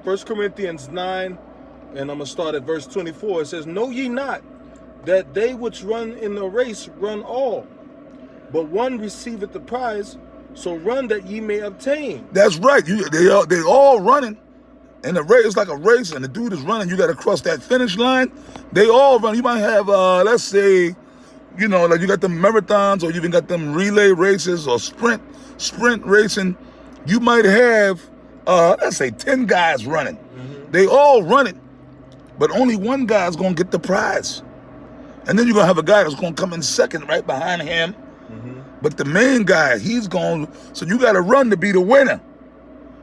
1 Corinthians 9, and I'm going to start at verse 24. It says, Know ye not that they which run in the race run all, but one receiveth the prize, so run that ye may obtain. That's right. They all running. And the race is like a race, and the dude is running. You got to cross that finish line. They all run. You might have, let's say, like you got them marathons, or you even got them relay races or sprint racing. You might have, let's say, 10 guys running. Mm-hmm. They all running, but only one guy's going to get the prize. And then you're going to have a guy that's going to come in second right behind him. Mm-hmm. But the main guy, so you got to run to be the winner.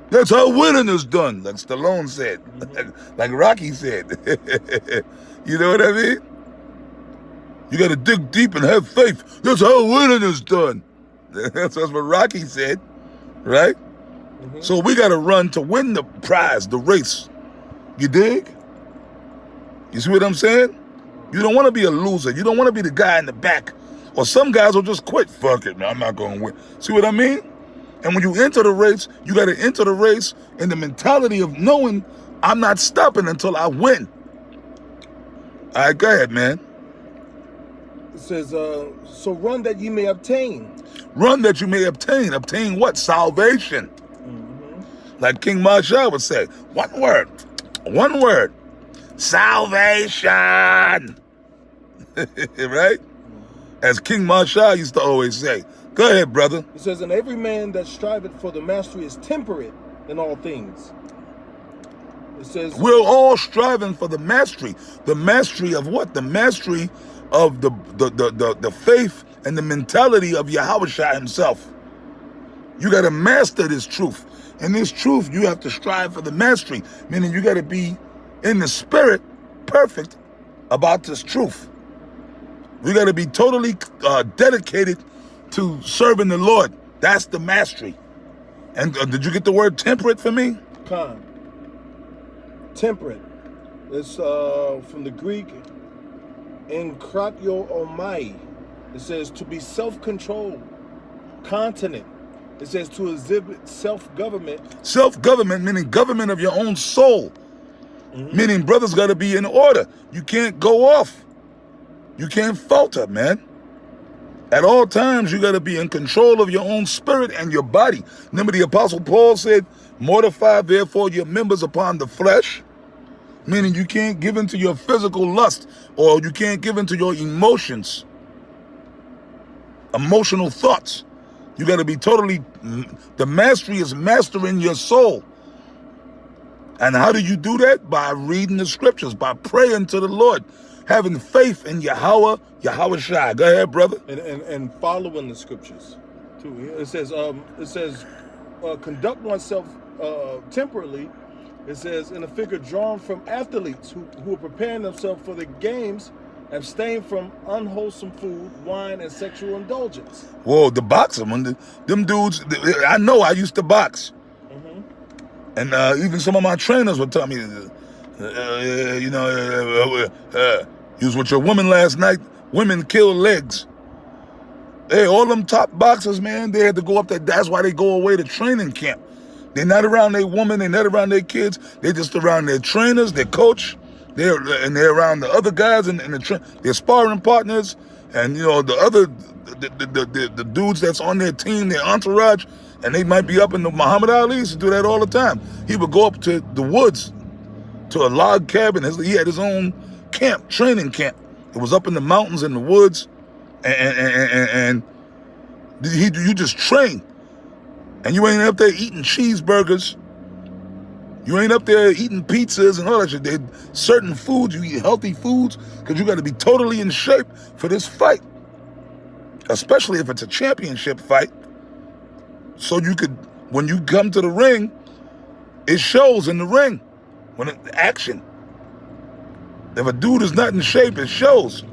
That's how winning is done, like Stallone said, mm-hmm. like Rocky said. You know what I mean? You got to dig deep and have faith. That's how winning is done. That's what Rocky said, right? Mm-hmm. So we got to run to win the prize, the race. You dig? You see what I'm saying? You don't want to be a loser. You don't want to be the guy in the back. Or some guys will just quit. Fuck it, man. I'm not going to win. See what I mean? And when you enter the race, you got to enter the race in the mentality of knowing I'm not stopping until I win. All right, go ahead, man. It says, so run that ye may obtain. Run that you may obtain. Obtain what? Salvation. Mm-hmm. Like King Marshall would say. One word. One word. Salvation. Right? As King Marshall used to always say. Go ahead, brother. It says, and every man that striveth for the mastery is temperate in all things. It says, we're all striving for the mastery. The mastery of what? The mastery of the faith and the mentality of Yahushua himself. You got to master this truth. And this truth, you have to strive for the mastery. Meaning you got to be in the spirit perfect about this truth. We got to be totally dedicated to serving the Lord. That's the mastery. And did you get the word temperate for me? Khan. Temperate. It's from the Greek, enkratio omai. It says to be self-controlled, continent. It says to exhibit self-government. Self-government meaning government of your own soul. Mm-hmm. Meaning brothers got to be in order. You can't go off. You can't falter, man. At all times, you got to be in control of your own spirit and your body. Remember the Apostle Paul said, mortify therefore your members upon the flesh. Meaning you can't give into your physical lust, or you can't give into your emotions. Emotional thoughts. You got to be totally, the mastery is mastering your soul. And how do you do that? By reading the scriptures, by praying to the Lord, having faith in Yahushua. Go ahead, brother. And following the scriptures too. It says conduct oneself temperately. It says in a figure drawn from athletes who are preparing themselves for the games, abstain from unwholesome food, wine, and sexual indulgence. Whoa, the boxer, them dudes, I know I used to box. Mm-hmm. And even some of my trainers would tell me, you was with your woman last night, women kill legs. Hey, all them top boxers, man, they had to go up there. That's why they go away to training camp. They're not around their woman, they're not around their kids. They're just around their trainers, their coach. They're around the other guys and their sparring partners, and the dudes that's on their team, their entourage, and they might be up in the Muhammad Ali used to do that all the time. He would go up to the woods, to a log cabin. He had his own camp, training camp. It was up in the mountains in the woods, and you just train. And you ain't up there eating cheeseburgers. You ain't up there eating pizzas and all that shit. There's certain foods, you eat healthy foods, because you got to be totally in shape for this fight. Especially if it's a championship fight. So you could, when you come to the ring, it shows in the ring. When action. If a dude is not in shape, it shows.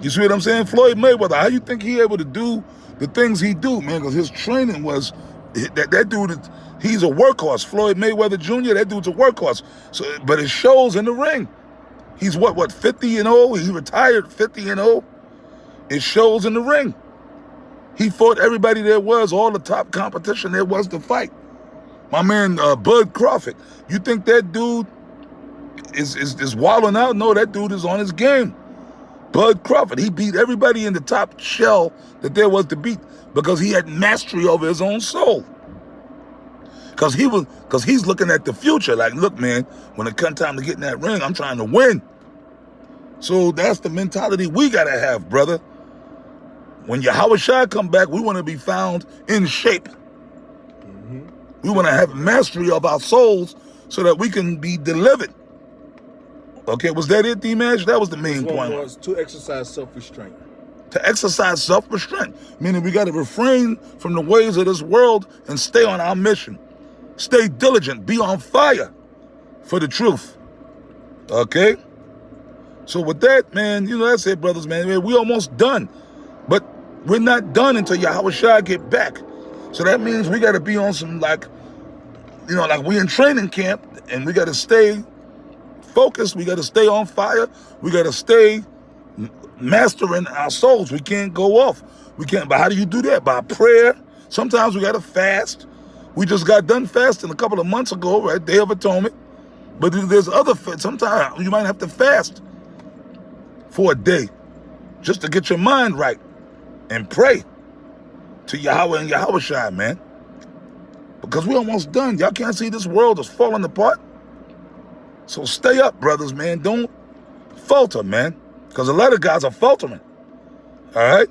You see what I'm saying? Floyd Mayweather, how you think he able to do the things he do, man? Because his training was, that dude, he's a workhorse. Floyd Mayweather Jr., that dude's a workhorse. So, but it shows in the ring. He's what, 50 and 0? He retired 50 and 0. It shows in the ring. He fought everybody there was, all the top competition there was to fight. My man Bud Crawford. You think that dude is wilding out? No, that dude is on his game. Bud Crawford, he beat everybody in the top shell that there was to beat because he had mastery over his own soul. Because he's looking at the future. Like, look, man, when it comes time to get in that ring, I'm trying to win. So that's the mentality we gotta have, brother. When Yahushua come back, we want to be found in shape. We want to have mastery of our souls so that we can be delivered. Okay, was that it, D-Mash? That was the main point. Was to exercise self-restraint. To exercise self-restraint, meaning we got to refrain from the ways of this world and stay on our mission. Stay diligent, be on fire for the truth. Okay? So with that, man, that's it, brothers, man. We almost done. But we're not done until Yahushua get back. So that means we got to be on some, like we in training camp, and we got to stay focused. We got to stay on fire. We got to stay mastering our souls. We can't go off. We can't. But how do you do that? By prayer. Sometimes we got to fast. We just got done fasting a couple of months ago, right? Day of Atonement. But there's other, sometimes you might have to fast for a day just to get your mind right and pray to Yahweh and Yahushua, man. Because we're almost done. Y'all can't see this world is falling apart. So stay up, brothers, man. Don't falter, man. Because a lot of guys are faltering. All right?